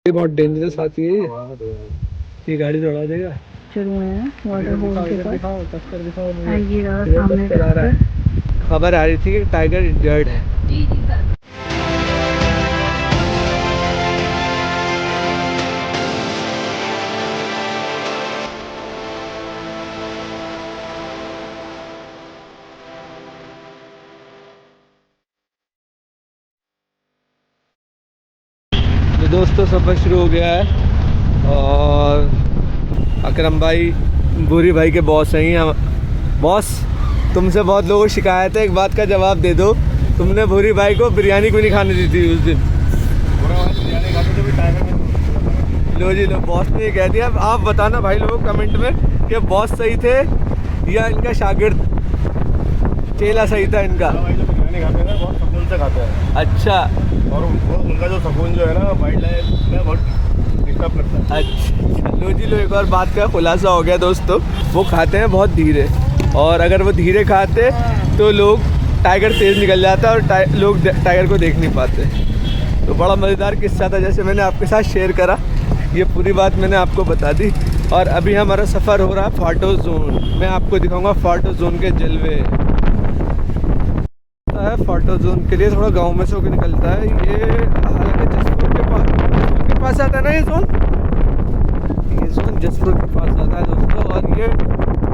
ये बहुत डेंजरस आती है ये गाड़ी दौड़ा देगा। शुरू में वाटर होल के पास टक्कर दिखाओ ये रहा सामने टक्कर। खबर आ रही थी कि टाइगर इंजर्ड है। जी जी सर। तो दोस्तों सफ़र शुरू हो गया है और अकरम भाई भूरी भाई के बॉस हैं ये। बॉस तुमसे बहुत लोगों को शिकायत है, एक बात का जवाब दे दो, तुमने भूरी भाई को बिरयानी क्यों नहीं खाने दी थी उस दिन? लो जी लो, बॉस ने ये कह दिया। आप बताना भाई लोगों कमेंट में कि बॉस सही थे या इनका शागिर्द चेला सही था इनका। बिरयानी खाते हैं ना बहुत सुकून से खाते हैं। अच्छा, और उनका जो सुकून जो है ना वाइल्ड लाइफ में बहुत डिस्टर्ब करता है। अच्छा लो जी लो, एक और बात का खुलासा हो गया दोस्तों, वो खाते हैं बहुत धीरे, और अगर वो धीरे खाते तो लोग टाइगर तेज़ निकल जाता और लोग टाइगर को देख नहीं पाते। तो बड़ा मज़ेदार किस्सा था, जैसे मैंने आपके साथ शेयर करा, ये पूरी बात मैंने आपको बता दी। और अभी हमारा सफ़र हो रहा है फाटो जोन। मैं आपको दिखाऊंगा फाटो जोन के जलवे। फाटो जोन के लिए थोड़ा गांव में से होकर निकलता है ये, हालांकि जसपुर के पास आता है ना ये जोन जसपुर के पास आता है दोस्तों। और ये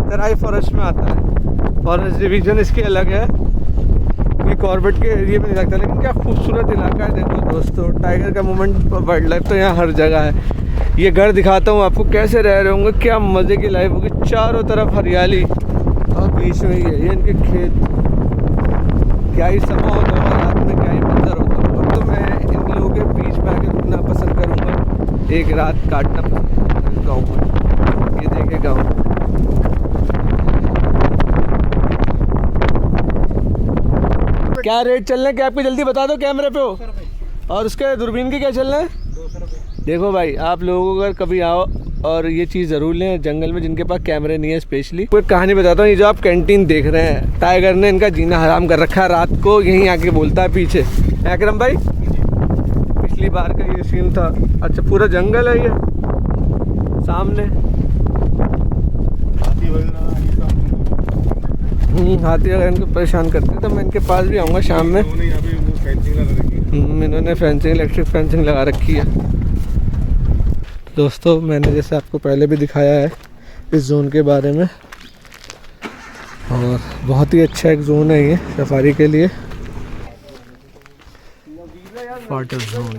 तराई फॉरेस्ट में आता है, फॉरेस्ट डिवीज़न इसकी अलग है, ये कॉर्बेट के एरिया में नहीं लगता। लेकिन क्या खूबसूरत इलाका है देखो दोस्तों, टाइगर का मूवमेंट, वाइल्ड लाइफ तो यहाँ हर जगह है। ये घर दिखाता हूँ आपको कैसे रह रहे होंगे, क्या मज़े की लाइफ होगी, चारों तरफ हरियाली और बीच में ये इनके खेत। क्या ही समा होता होगा रात में, क्या ही मंजर होता होगा। तो मैं इन लोगों के बीच में आके रुकना पसंद करूँगा, एक रात काटना पसंद करूँगा गाँव में। ये देखे गाँव, क्या रेट चल रहे हैं, क्या आपको जल्दी बता दो कैमरे पे हो, और उसके दूरबीन के क्या चल रहे हैं? 200 रुपये। देखो भाई, आप लोगों को अगर कभी आओ और ये चीज़ ज़रूर लें जंगल में, जिनके पास कैमरे नहीं है स्पेशली। कोई कहानी बताता हूँ, ये जो आप कैंटीन देख रहे हैं, टाइगर ने इनका जीना हराम कर रखा है। रात को यहीं आके बोलता है पीछे। अकरम भाई पिछली बार का ये सीन था। अच्छा, पूरा जंगल है ये सामने, हाथी अगर इनको परेशान करते तो मैं इनके पास भी आऊँगा शाम में। इन्होंने फेंसिंग, इलेक्ट्रिक फेंसिंग लगा रखी है। दोस्तों मैंने जैसे आपको पहले भी दिखाया है इस जोन के बारे में, और बहुत ही अच्छा एक जोन है ये सफारी के लिए, वाटर जोन।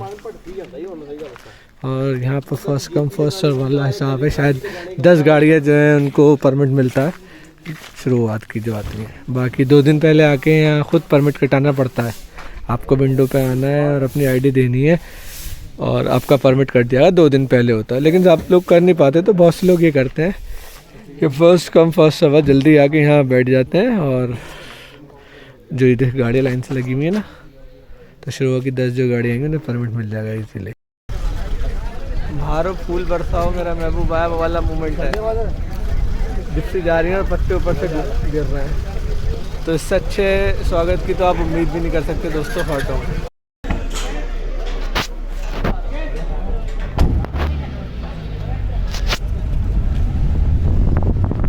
और यहाँ पर फर्स्ट कम फर्स्ट सर्व वाला हिसाब है। शायद 10 गाड़ियाँ जो हैं उनको परमिट मिलता है शुरुआत की जो आती है। बाकी 2 दिन पहले आके यहाँ ख़ुद परमिट कटाना पड़ता है। आपको विंडो पे आना है और अपनी आईडी देनी है और आपका परमिट कट जाएगा। 2 दिन पहले होता है, लेकिन आप लोग कर नहीं पाते तो बहुत से लोग ये करते हैं कि फर्स्ट कम फर्स्ट सर्व, जल्दी आके यहाँ बैठ जाते हैं। और जो इधर गाड़ियाँ लाइन से लगी हुई है ना, तो शुरू की 10 जो गाड़ी आएंगी उन्हें परमिट मिल जाएगा इसीलिए। भारो फूल बरसाओ मेरा महबूब आया वाला मूवमेंट है, जिप्सी जा रही है और पत्ते ऊपर से गिर रहे हैं। तो इससे अच्छे स्वागत की तो आप उम्मीद भी नहीं कर सकते दोस्तों फाटो में।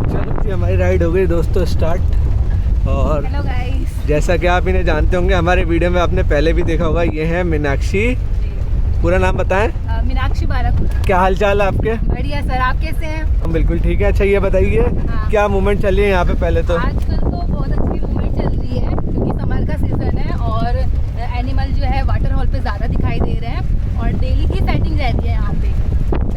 चलो जी, हमारी राइड हो गई दोस्तों स्टार्ट। और जैसा कि आप इन्हें जानते होंगे, हमारे वीडियो में आपने पहले भी देखा होगा, ये है मीनाक्षी। पूरा नाम बताएं। मीनाक्षी बाराकुट। क्या हाल चाल है आपके? बढ़िया सर, आप कैसे हैं? हम बिल्कुल ठीक है। अच्छा ये बताइए, क्या मूवमेंट चल रही है यहाँ पे? पहले तो आजकल तो बहुत अच्छी मूवमेंट चल रही है, क्योंकि समर का सीजन है और एनिमल जो है वाटर हॉल पे ज़्यादा दिखाई दे रहे हैं और डेली की सेटिंग रहती है यहाँ पे।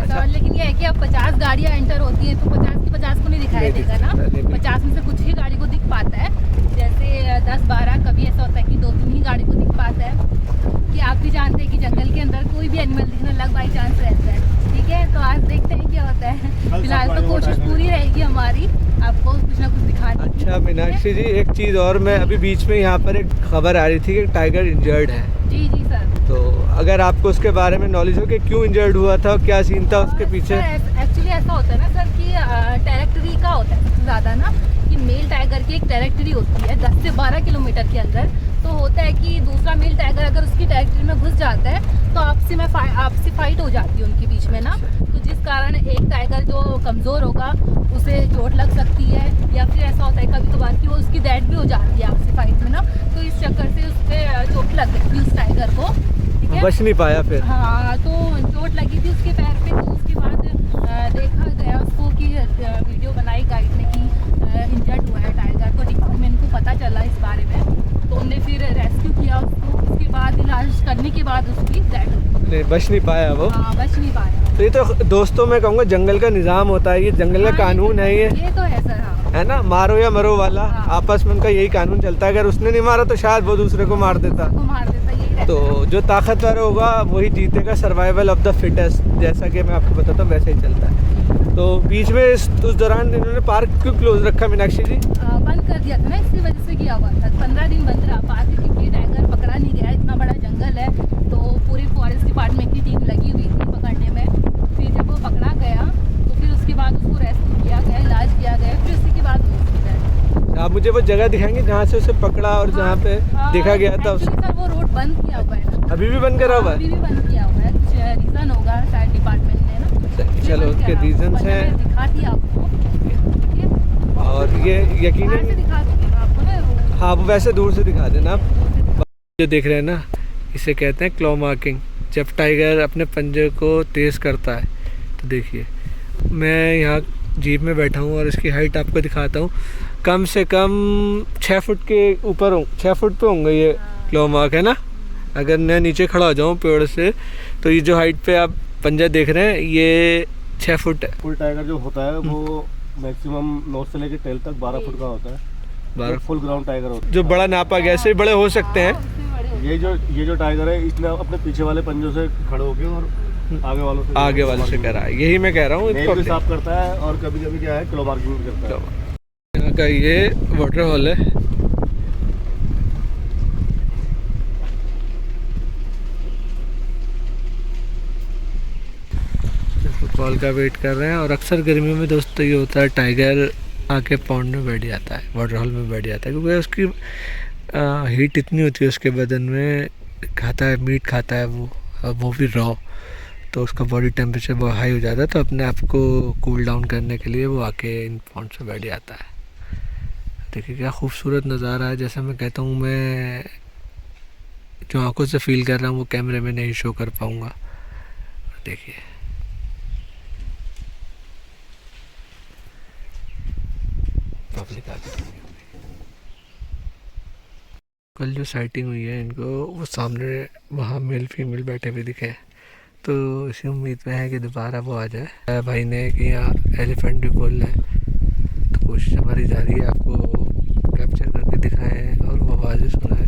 अच्छा। लेकिन ये है कि अब 50 गाड़ियाँ एंटर होती हैं तो 50 की 50 को नहीं दिखाई देगा ना, 50 में से कुछ ही गाड़ी को दिख पाता है। जैसे 10-12 कभी ऐसा होता है कि 2-3 ही गाड़ी को दिख पाता है। कि आप भी जानते हैं कि जंगल के अंदर कोई भी एनिमल दिखने लग बाई चांस रहता है। ठीक है, तो आज देखते हैं क्या होता है। फिलहाल तो कोशिश पूरी रहेगी हमारी आपको कुछ ना कुछ दिखाने की। अच्छा मीनाक्षी जी, एक चीज़ और, मैं अभी बीच में यहाँ पर एक खबर आ रही थी कि टाइगर इंजर्ड है। जी जी सर। तो अगर आपको उसके बारे में नॉलेज हो कि क्यों इंजर्ड हुआ था, क्या सीन था उसके पीछे? एक्चुअली ऐसा होता है ना सर कि टेरिटरी का होता है सबसे ज़्यादा ना, कि कि मेल टाइगर की एक टेरिटरी होती है 10 से 12 किलोमीटर के अंदर। तो होता है कि दूसरा मेल टाइगर अगर उसकी टेरिटरी में घुस जाता है तो आपसी फाइट हो जाती है उनके बीच में ना। तो जिस कारण एक टाइगर जो कमज़ोर होगा उसे चोट लग सकती है, या फिर ऐसा होता है कभी कभार कि वो उसकी डेथ भी हो जाती है आपसी फाइट में ना। तो इस चक्कर से उस पर चोट लग गई थी उस टाइगर को, ठीक है। बच नहीं पाया फिर। हाँ, तो चोट लगी थी उसके पैर पे। तो उसके बाद देखा गया उसको कि वीडियो बनाई गाइड ने कि इंजर्ड हुआ है टाइगर। तो डिपार्टमेंट को पता चला इस बारे में, तो उन्होंने फिर रेस्क्यू किया उसको। उसके बाद इलाज करने के बाद उसकी डेथ हो गई। बच नहीं पाया वो। हाँ, बच नहीं पाया। तो ये तो दोस्तों मैं कहूँगा जंगल का निज़ाम होता है, ये जंगल का कानून है ये तो है सर। हाँ, है ना, मारो या मरो वाला। हाँ। आपस में उनका यही कानून चलता है। अगर उसने नहीं मारा तो शायद वो दूसरे को मार देता। को मार देता, यही रहता है। तो जो ताकतवर होगा वही जीतेगा, सर्वाइवल ऑफ द फिटेस्ट, जैसा कि मैं आपको बताता हूँ वैसे ही चलता है। तो बीच में उस दौरान इन्होंने पार्क क्यों क्लोज रखा मीनाक्षी जी? बंद कर दिया था ना, इसी वजह से किया हुआ था। 15 दिन बंद रहा पार्क, क्योंकि टाइगर पकड़ा नहीं गया। इतना बड़ा जंगल है तो पूरी फॉरेस्ट डिपार्टमेंट की टीम लगी हुई थी पकड़ने में। फिर जब वो पकड़ा गया तो फिर उसके बाद उसको रेस्क्यू किया गया, इलाज किया गया, फिर उसी के बाद उसकी डेथ। आप मुझे वो जगह दिखाएंगे जहाँ से उसे पकड़ा और जहाँ पे देखा गया था उसे? सर वो रोड बंद किया हुआ है ना, अभी भी बंद करा हुआ है? अभी भी बंद किया हुआ है। कुछ रीज़न होगा शायद डिपार्टमेंट ने ना। चलो उसके रीजंस हैं, दिखाती आपको, ठीक है? और ये बाहर से यकीनन दिखा दूंगी मैं आपको ना। हाँ, वो वैसे दूर से दिखा देना आप। जो देख रहे हैं ना, इसे कहते हैं क्लॉ मार्किंग। जब टाइगर अपने पंजे को तेज़ करता है तो देखिए, मैं यहाँ जीप में बैठा हूँ और इसकी हाइट आपको दिखाता हूँ। कम से कम 6 फुट के ऊपर हूँ, 6 फुट पे होंगे ये क्लॉ मार्क, है ना। अगर मैं नीचे खड़ा हो जाऊँ पेड़ से तो ये जो हाइट पे आप पंजा देख रहे हैं ये 6 फुट है। फुल टाइगर जो होता है वो मैक्सिमम नॉर्थ से लेकर टेल तक 12 फुट का होता है। 12 फुल ग्राउंड टाइगर होता जो बड़ा नापा गया, ऐसे बड़े हो सकते हैं। है। ये जो टाइगर है इसने अपने पीछे वाले पंजों से खड़े होके और आगे वालों से करा है, यही मैं कह रहा हूँ। नेल भी साफ करता है और कभी कभी क्या है क्लो मार्किंग भी करता है। यहाँ का ये वाटर हॉल है। कॉल का वेट कर रहे हैं। और अक्सर गर्मियों में दोस्तों ये होता है, टाइगर आके पॉन्ड में बैठ जाता है, वाटर हॉल में बैठ जाता है, क्योंकि उसकी हीट इतनी होती है उसके बदन में। खाता है, मीट खाता है वो भी रॉ, तो उसका बॉडी टेम्परेचर बहुत हाई हो जाता है। तो अपने आप को कूल डाउन करने के लिए वो आके इन पॉन्ड से बैठ जाता है। देखिए क्या खूबसूरत नज़ारा है। जैसा मैं कहता हूँ, मैं जो आंखों से फील कर रहा हूँ वो कैमरे में नहीं शो कर पाऊँगा। देखिए पब्लिक आगे। कल जो साइटिंग हुई है इनको, वो सामने वहाँ मेल फीमेल बैठे हुए दिखे, तो इसी उम्मीद में है कि दोबारा वो आ जाए। भाई ने कि यहाँ एलिफेंट भी बोल रहे हैं, तो कोशिश हमारी जारी है आपको कैप्चर करके दिखाएं और वो आवाज़ें सुनाएं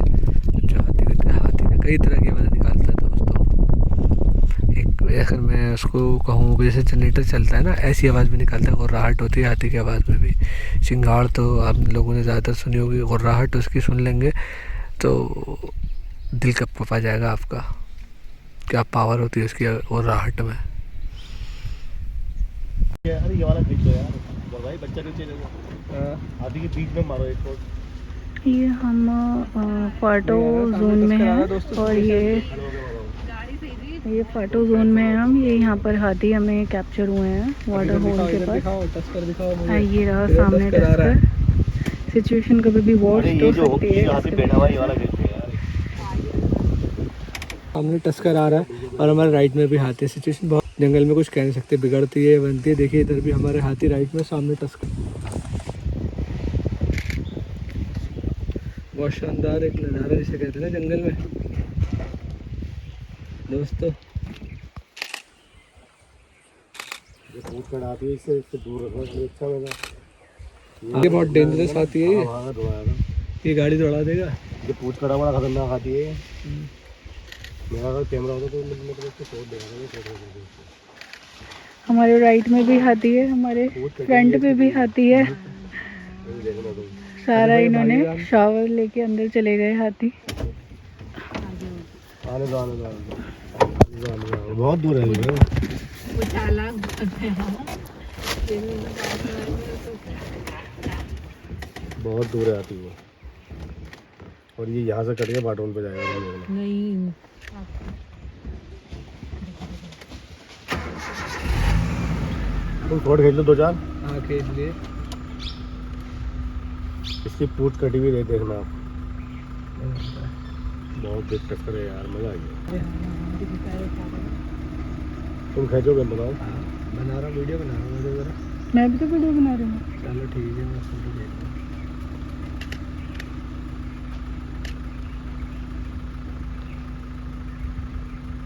जो हाथी में कई तरह की आवाज़ें निकालता है दोस्तों। एक अगर मैं उसको कहूँ जैसे जनरेटर चलता है ना, ऐसी आवाज़ भी निकालता है, गुर्राहट होती है हाथी की आवाज़ में भी। सिंगाड़ तो आप लोगों ने ज़्यादातर सुनी होगी, गुर्राहट उसकी सुन लेंगे तो दिल कप आ जाएगा आपका, क्या पावर होती है उसकी गुर्राहट में। अरे ये वाला खींच लो यार भाई, बच्चा नीचे देखो, हाथी के बीच में मारो एक शॉट। ये हम फाटो जोन में हैं और ये फाटो जोन में हैं हम। ये यहाँ पर हाथी हमें कैप्चर हुए हैं वाटर होल के पास। ये रहा सामने टस्कर। सिचुएशन कभी भी वर्स्ट हो सकती है। सामने टस्कर आ रहा है और हमारे राइट में भी हाथी। सिचुएशन बहुत, जंगल में कुछ कह नहीं सकते, बिगड़ती है बनती है। देखिए इधर भी हमारे हाथी राइट में, सामने टस्कर। बहुत शानदार एक नज़ारा जिसे कहते हैं ना जंगल में दोस्तों। इससे दूर रखना अच्छा होगा। ये बहुत डेंजरस हाथी है ये गाड़ी दौड़ा देगा। ये पूछ कड़ा बड़ा खतरनाक हाथी है। मेरा अगर कैमरा होता तो मतलब इसको छोड़ देगा। हमारे राइट में भी हाथी है, हमारे फ्रंट पे भी हाथी है। सारा इन्होंने शावर लेके अंदर चले गए हाथी। आने बहुत दूर है। बहुत दूर है हाथी वो, और ये यहाँ से कट के वाटर होल पे जाएगा। नहीं तुम फोटो खींच लो 2-4। हाँ खींच लिए। इसकी पूछ कटी हुई नहीं, देखना आप, बहुत बिग टक्कर है यार, मजा आ गया। तुम खींचोगे? बनाओ। बना रहा हूँ, वीडियो बना रहा हूँ मैं जरा। मैं भी तो वीडियो बना रही हूँ। चलो ठीक है, मैं फोटो देख रहा हूँ।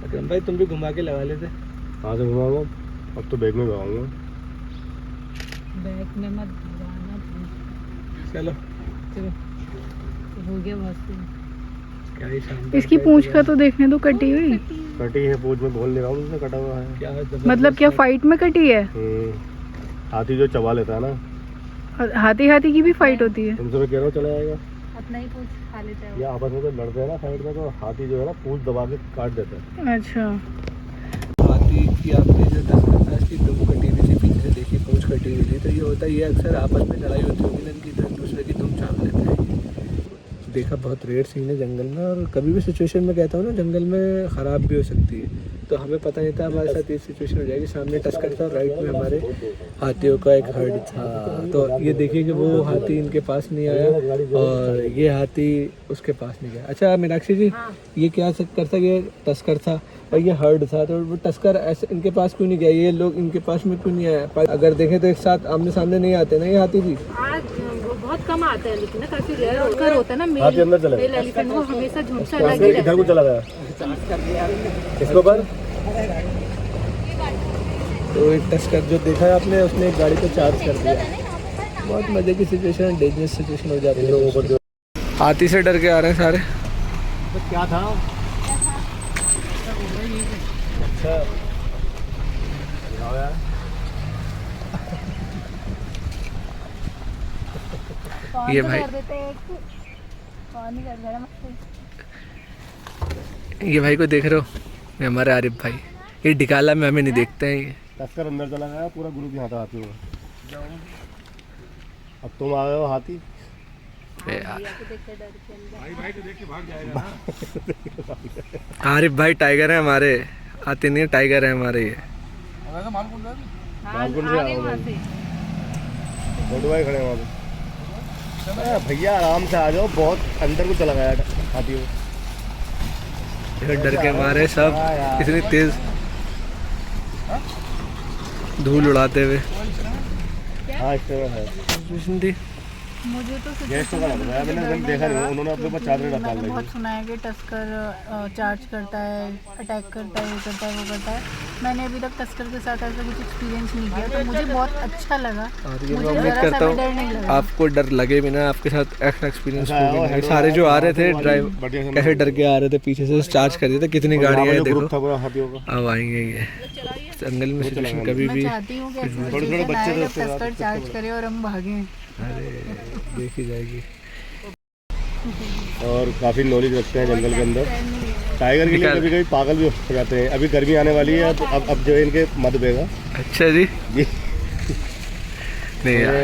अकरम भाई तुम भी घुमा के लगा लेते। कहाँ से घुमाऊंगा? अब तो बैग में घुमाऊंगा। बैग में मत भगाना। चलो हो गया बहुत सही। क्या ही शानदार। इसकी पूंछ का तो देखने दो, कटी हुई। कटी है पूछ में, बोल नहीं रहा हूँ, उसने कटा हुआ है। क्या है मतलब क्या फाइट में कटी है? हाथी जो चबा लेता है ना, हाथी हाथी की भी फाइट होती है? तुमसे मैं कह रहा हूँ चला जाएगा। अपना ही पूछ खा लेता है या आपस में तो लड़ते हैं ना साइड में, तो हाथी जो है ना पूछ दबा के काट देता है। अच्छा। हाथी की आपने जो दस्तक था इसकी दुम कटी हुई थी, पीछे से देखी पूंछ कटी हुई थी, तो ये होता है, ये अक्सर आपस में लड़ाई होती होगी ना इनकी, तो एक दूसरे की दुम चाप लेते हैं। देखा बहुत रेयर सीन है जंगल में, और कभी भी सिचुएशन में कहता हूँ ना जंगल में ख़राब भी हो सकती है, तो हमें पता नहीं था हमारे साथ ये सिचुएशन हो जाएगी। सामने टस्कर था, राइट में हमारे हाथियों का एक हर्ड था, तो ये देखिए कि वो हाथी इनके पास नहीं आया और ये हाथी उसके पास नहीं गया। अच्छा मीनाक्षी जी, ये क्या कर था, ये टस्कर था और ये हर्ड था, तो वो टस्कर ऐसे इनके पास क्यों नहीं गया, ये लोग इनके पास में क्यों नहीं आया? अगर देखें तो एक साथ आमने सामने नहीं आते ना ये हाथी भी। बहुत कम आते हैं, लेकिन ना काफी रेयर होता है ना। हाथी अंदर चला गया, मेल एलिफेंट को हमेशा झुंड से अलग ही रहता इधर को चला गया इसको पर। तो एक टस्कर जो देखा है आपने, उसने एक गाड़ी को चार्ज कर दिया। बहुत मजे की सिचुएशन, डेंजरस सिचुएशन हो जाती है। ऊपर जो हाथी से डर के आ रहे हैं सारे। तो क्या था? अच्छा ये भाई, ये भाई को देख रहे हो, ये हमारे आरिफ भाई, ये डिकाला में हमें नहीं देखते हैं। ये टस्कर अंदर चला गया, पूरा ग्रुप यहाँ था हाथी में। अब तुम आ गए हो हाथी। आरिफ भाई टाइगर है हमारे, आते नहीं है, टाइगर है हमारे ये। मालकुंड से आओ भाई, छोटू भाई खड़े हैं वहाँ पे। भैया आराम से आ जाओ, बहुत अंदर को चला गया हाथी वो। डर के मारे सब, इतनी तेज धूल उड़ाते हुए। हाँ इस तरह है। मुझे तो गेस्ट का लग रहा है, मैंने देखा नहीं, उन्होंने अपने ऊपर चादर डाल मैंने दी। बहुत सुना है कि टस्कर चार्ज करता है, अटैक करता है, ये करता है, वो करता है। मैंने अभी तक टस्कर के साथ ऐसा कुछ एक्सपीरियंस नहीं किया, तो मुझे बहुत अच्छा लगा। और ये मुझे मैं उम्मीद जरा सा करता भी डर नहीं हूँ लगा। आपको डर लगे भी ना, आपके साथ ऐसा एक्सपीरियंस हो गया। सारे जो आ रहे थे ड्राइव कैसे डर के आ रहे थे, पीछे से चार्ज कर दिए थे, कितनी गाड़ियाँ हैं देखो। अब आएंगे ये जंगल में सिचुएशन कभी भी। चाहती हूँ कि टस्कर चार्ज करे और हम भागें। अरे देखी जाएगी। और काफ़ी नॉलेज रखते हैं जंगल के अंदर। टाइगर के लिए कभी कभी पागल भी हो जाते हैं। अभी गर्मी आने वाली है, अब जो है इनके मत बेगा। अच्छा जी, नहीं यार,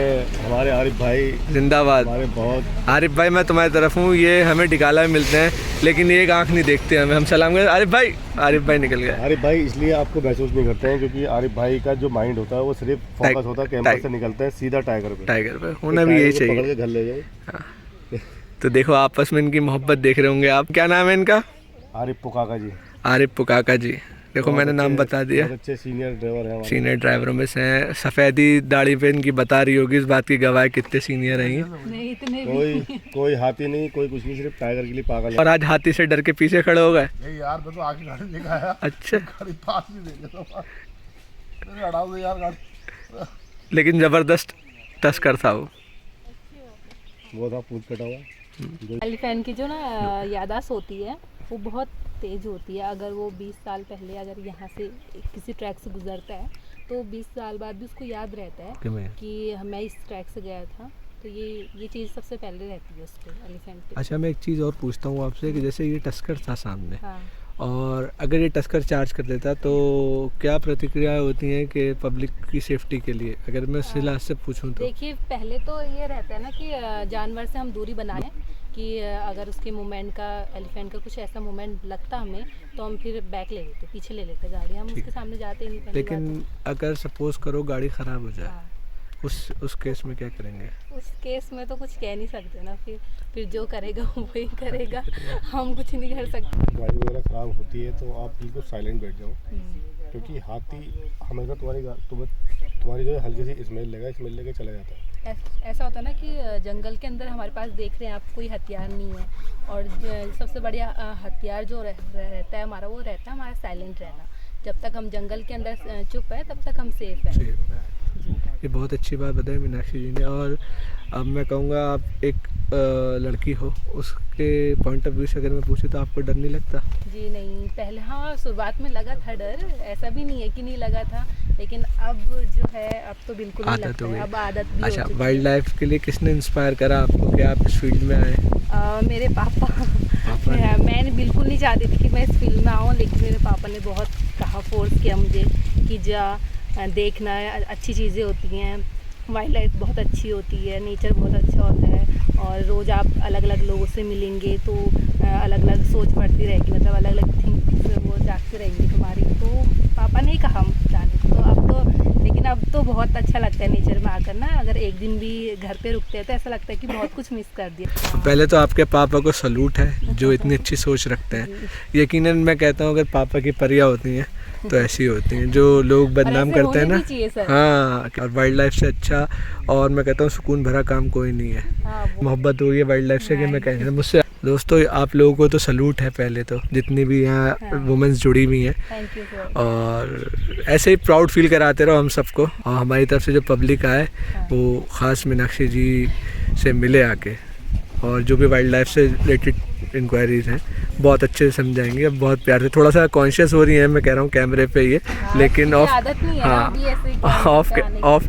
हमारे आरिफ भाई जिंदाबाद। हमारे बहुत आरिफ भाई मैं तुम्हारी तरफ हूँ, ये हमें डिकाला में मिलते हैं लेकिन ये एक आंख नहीं देखते हमें। हम सलाम करते आरिफ भाई, आरिफ भाई निकल गए। आरिफ भाई इसलिए आपको महसूस नहीं करते हैं क्योंकि आरिफ भाई का जो माइंड होता है वो सिर्फ फोकस होता है, कैमरा से निकलता है सीधा टाइगर पे। टाइगर पे होना भी यही चाहिए। पकड़ के घर ले जाओ। तो देखो आपस में इनकी मोहब्बत देख रहे होंगे आप। क्या नाम है इनका? आरिफ पुकाका जी। आरिफ पुकाका जी, देखो मैंने नाम बता दिया। बहुत अच्छे सीनियर ड्राइवर हैं। सीनियर ड्राइवरों में से हैं। सफ़ेदी दाढ़ी पे इनकी बता रही होगी, इस बात की गवाह कितने सीनियर हैं ये। नहीं इतने कोई हाथी नहीं, कोई कुछ नहीं, सिर्फ टाइगर के लिए पागल है। और आज हाथी से डर के पीछे खड़े हो गए। यार मैं तो आगे गाड़ी लेकर आया। अच्छा, गाड़ी पास नहीं देंगे तो हटाओ दो यार गाड़ी। लेकिन ज़बरदस्त टस्कर था वो था पूछ कटा हुआ। एलिफेंट की जो ना याददाश्त होती है वो बहुत तेज होती है। अगर वो 20 साल पहले अगर यहाँ से किसी ट्रैक से गुजरता है तो 20 साल बाद भी उसको याद रहता है कि मैं इस ट्रैक से गया था। तो ये चीज़ सबसे पहले रहती है उस पर, एलिफेंट पे। अच्छा मैं एक चीज़ और पूछता हूँ आपसे कि जैसे ये टस्कर था सामने, हाँ। और अगर ये टस्कर चार्ज कर देता तो क्या प्रतिक्रियाएं होती हैं कि पब्लिक की सेफ्टी के लिए, अगर मैं उस लिहाज से पूछूं तो? देखिए पहले तो ये रहता है ना कि जानवर से हम दूरी बनाएं कि अगर उसके मूवमेंट का, एलिफेंट का कुछ ऐसा मूवमेंट लगता हमें तो हम फिर बैक ले लेते, पीछे ले लेते गाड़ी, हम उसके सामने जाते ही नहीं। पहली लेकिन अगर सपोज करो गाड़ी ख़राब हो जाए, हाँ। उस केस में क्या करेंगे? उस केस में तो कुछ कह नहीं सकते ना, फिर जो करेगा वही करेगा, हम कुछ नहीं कर सकते। गाड़ी वगैरह ख़राब होती है तो आप बिल्कुल साइलेंट बैठ जाओ, क्योंकि हाथी हमेशा तुम्हारी जो है हल्की सी स्मेल लेके चला जाता है। ऐसा होता है ना कि जंगल के अंदर हमारे पास देख रहे हैं आप, कोई हथियार नहीं है, और सबसे बढ़िया हथियार जो रहता है हमारा, वो रहता है हमारा साइलेंट रहना। जब तक हम जंगल के अंदर चुप है तब तक हम सेफ हैं। ये बहुत अच्छी बात बताई मीनाक्षी जी ने। और अब मैं कहूँगा आप एक लड़की हो, उसके पॉइंट ऑफ व्यू से अगर मैं पूछूँ तो आपको डर नहीं लगता? जी नहीं, पहले हाँ शुरुआत में लगा था डर, ऐसा भी नहीं है कि नहीं लगा था, लेकिन अब जो है अब तो बिल्कुल नहीं लगता है, अब आदत भी अच्छा, हो चुकी है। वाइल्ड लाइफ के लिए किसने इंस्पायर करा आपको कि आप इस फील्ड में आए? मेरे पापा मैंने बिल्कुल नहीं चाहती थी कि मैं इस फील्ड में आऊँ, लेकिन मेरे पापा ने बहुत कहा, फोर्स किया मुझे कि जा देखना, अच्छी चीज़ें होती हैं, वाइल्ड लाइफ बहुत अच्छी होती है, नेचर बहुत अच्छा होता है, और रोज़ आप अलग अलग लोगों से मिलेंगे तो अलग अलग सोच बढ़ती रहेगी, मतलब अलग अलग थिंक्स वो जागती रहेंगी तुम्हारी। तो पापा ने कहा हम जाने को, तो अब तो, लेकिन अब तो बहुत अच्छा लगता है नेचर में आकर ना, अगर एक दिन भी घर पे रुकते हैं तो ऐसा लगता है कि बहुत कुछ मिस कर दिया। पहले तो आपके पापा को सलूट है जो इतनी अच्छी सोच रखते हैं। यकीनन मैं कहता हूँ अगर पापा की परियां होती हैं तो ऐसी होती हैं, जो लोग बदनाम करते हैं ना। हाँ, और वाइल्ड लाइफ से अच्छा और मैं कहता हूँ सुकून भरा काम कोई नहीं है। मोहब्बत हुई है वाइल्ड लाइफ से कि मैं कहता मुझसे। दोस्तों आप लोगों को तो सलूट है पहले तो, जितनी भी यहाँ वुमेन्स जुड़ी हुई हैं, थैंक यू सर। और ऐसे ही प्राउड फील कराते रहो हम सबको। और हमारी तरफ से जो पब्लिक आए वो ख़ास मीनाक्षी जी से मिले आके, और जो भी वाइल्ड लाइफ से रिलेटेड इंक्वायरीज़ हैं बहुत अच्छे से समझाएंगे। अब बहुत प्यार से, थोड़ा सा कॉन्शियस हो रही हैं मैं कह रहा हूँ कैमरे पे ये, लेकिन ऑफ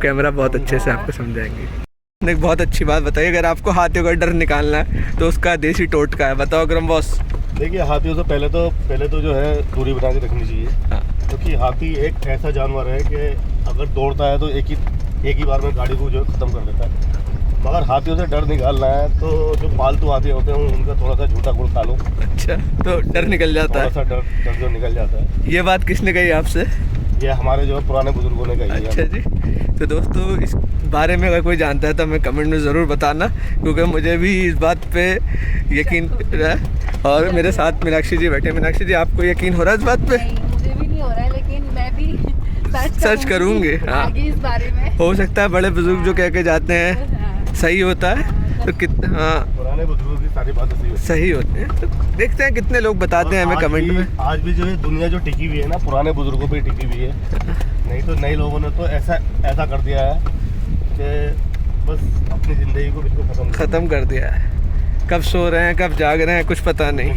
कैमरा बहुत अच्छे से आपको समझाएंगे। एक बहुत अच्छी बात बताइए, अगर आपको हाथियों का डर निकालना है तो उसका देसी टोटका है, बताओ अग्रम बॉस। देखिए हाथियों से पहले तो जो है दूरी बना के रखनी चाहिए, क्योंकि हाथी एक ऐसा जानवर है कि अगर दौड़ता है तो एक ही बार में गाड़ी को जो ख़त्म कर देता है। मगर हाथियों से डर निकालना है तो जो पालतू हाथी होते हैं उनका थोड़ा सा झूठा गुड़ खा लो। अच्छा, तो डर निकल जाता है, थोड़ा सा डर जो निकल जाता है। ये बात किसने कही आपसे? ये हमारे जो पुराने बुजुर्गों ने कही। अच्छा जी, तो दोस्तों इस बारे में अगर कोई जानता है तो हमें कमेंट में ज़रूर बताना, क्योंकि मुझे भी इस बात पे यकीन है। और मेरे साथ मीनाक्षी जी बैठे। मीनाक्षी जी आपको यकीन हो रहा है इस बात पे? मुझे भी नहीं हो रहा है, लेकिन मैं भी सर्च करूँगी। हाँ, इस बारे में हो सकता है बड़े बुजुर्ग जो कह के जाते हैं सही होता है, तो कितना पुराने बुजुर्गों की सारी बातें सही होती हैं। तो देखते हैं कितने लोग बताते हैं हमें कमेंट में। आज भी जो है दुनिया जो टिकी हुई है ना, पुराने बुजुर्गों पे टिकी हुई है, नहीं तो नए लोगों ने तो ऐसा कर दिया है कि बस अपनी ज़िंदगी को बिल्कुल ख़त्म कर दिया है। कब सो रहे हैं कब जाग रहे हैं कुछ पता नहीं।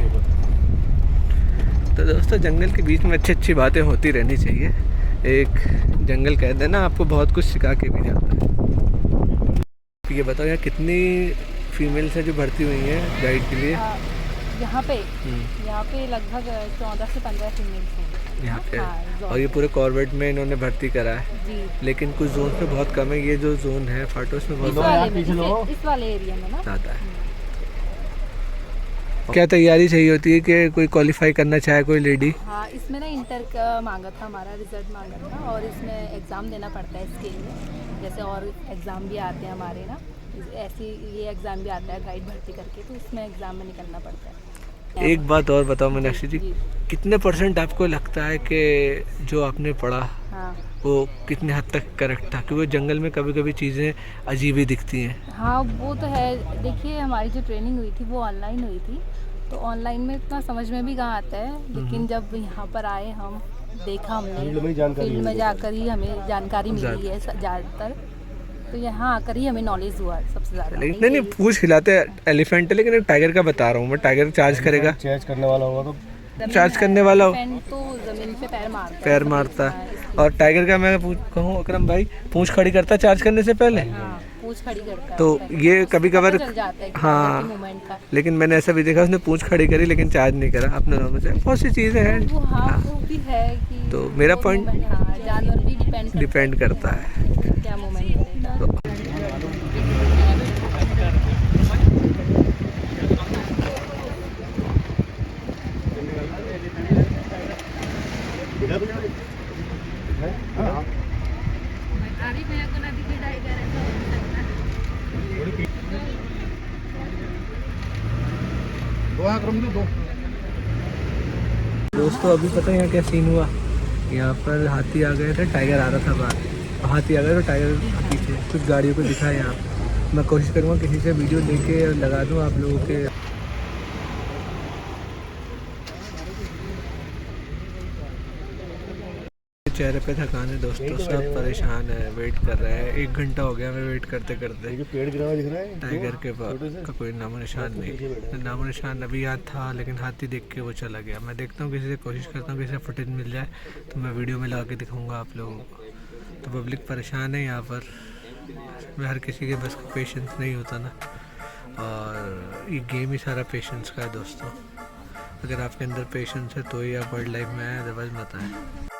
तो दोस्तों जंगल के बीच में अच्छी बातें होती रहनी चाहिए। एक जंगल कह देना आपको बहुत कुछ सिखा के भी जाता है। ये बताओ यहाँ कितनी फीमेल्स हैं जो भर्ती हुई हैं गाइड के लिए? यहाँ पे लगभग 14 से 15 फीमेल्स हैं यहाँ पे। और ये पूरे कॉर्बेट में इन्होंने भर्ती करा है जी। लेकिन कुछ जोन पे बहुत कम है। ये जो जोन है फाटोस में बहुत इस वाले एरिया में ना ज़्यादा है। क्या तैयारी चाहिए होती है कि कोई क्वालिफाई करना चाहे कोई लेडी? हाँ, इसमें ना इंटर का मांगा था, हमारा रिजल्ट मांगा था, और इसमें एग्ज़ाम देना पड़ता है इसके लिए। जैसे और एग्ज़ाम भी आते हैं हमारे ना, ऐसी ये एग्ज़ाम भी आता है गाइड भर्ती करके, तो इसमें एग्ज़ाम में निकलना पड़ता है। एक बात और बताओ मीनाक्षी जी, कितने % आपको लगता है कि जो आपने पढ़ा वो कितने हद तक करेक्ट था? क्योंकि जंगल में कभी कभी चीज़ें अजीब ही दिखती हैं। हाँ वो तो है। देखिए हमारी जो ट्रेनिंग हुई थी वो ऑनलाइन हुई थी, तो ऑनलाइन में इतना समझ में भी कहाँ आता है, लेकिन जब यहाँ पर आए हम देखा हमने फील्ड में जाकर ही हमें जानकारी मिली है ज़्यादातर, तो यहाँ आकर ही हमें नॉलेज हुआ सबसे ज़्यादा। नहीं पूछ खिलाते एलिफेंट है, लेकिन एक टाइगर का बता रहा हूँ मैं। टाइगर चार्ज करेगा, चार्ज करने वाला होगा तो चार्ज करने वाला तो ज़मीन पे पैर मारता है। और टाइगर का मैं कहूँ अकरम भाई पूंछ खड़ी करता चार्ज करने से पहले। पूंछ पूंछ खड़ी करता है। तो ये कभी कभार चल जाता है कि हाँ, मूवमेंट का। लेकिन मैंने ऐसा भी देखा उसने पूंछ खड़ी करी लेकिन चार्ज नहीं करा अपने नॉर्मल से। बहुत सी चीज़ें हैं। वो हाँ हाँ, वो भी है कि तो मेरा वो point- movement, हाँ, जानवर भी डिपेंड करता है। क्या मूवमेंट करेगा। तो दोस्तों अभी पता है यहाँ क्या सीन हुआ। यहाँ पर हाथी आ गए थे, टाइगर आ रहा था बाहर। हाथी आ गए तो टाइगर पीछे कुछ गाड़ियों को दिखा है यहाँ पे। मैं कोशिश करूँगा किसी से वीडियो लेके लगा दूँ आप लोगों के। चेहरे पे थकान है दोस्तों, सब परेशान है, वेट कर रहे हैं। 1 घंटा हो गया हमें वेट करते करते। ये जो पेड़ गिरा हुआ दिख रहा है टाइगर के का कोई नामो निशान नहीं। नामो निशान अभी याद था लेकिन हाथी देख के वो चला गया। मैं देखता हूँ किसी से, कोशिश करता हूँ किसी से फुटेज मिल जाए तो मैं वीडियो में लगा के दिखाऊंगा आप लोगों को। तो पब्लिक परेशान है यहाँ पर, हर किसी के बस का पेशेंस नहीं होता ना। और ये गेम ही सारा पेशेंस का है दोस्तों। अगर आपके अंदर पेशेंस है तो ही आप वाइल्ड लाइफ में आए, अदरवाइज मत आए।